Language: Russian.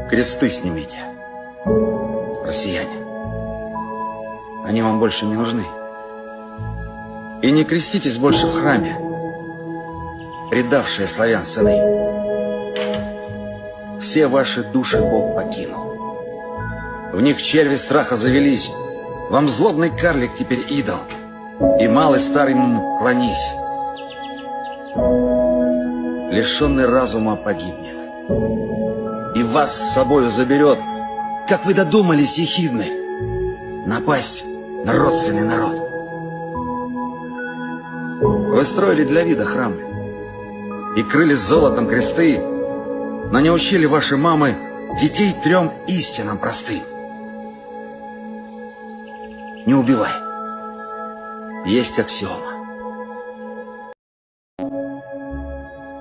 Кресты снимите, россияне. Они вам больше не нужны. И не креститесь больше в храме, предавшие славян сыны. Все ваши души Бог покинул. В них черви страха завелись. Вам злобный карлик теперь идол, и малый старым клонись. Лишенный разума погибнет, и вас с собою заберет, как вы додумались, ехидны, напасть на родственный народ. Вы строили для вида храмы и крыли золотом кресты, но не учили ваши мамы детей 3 истинам простым. Не убивай. Есть аксиома.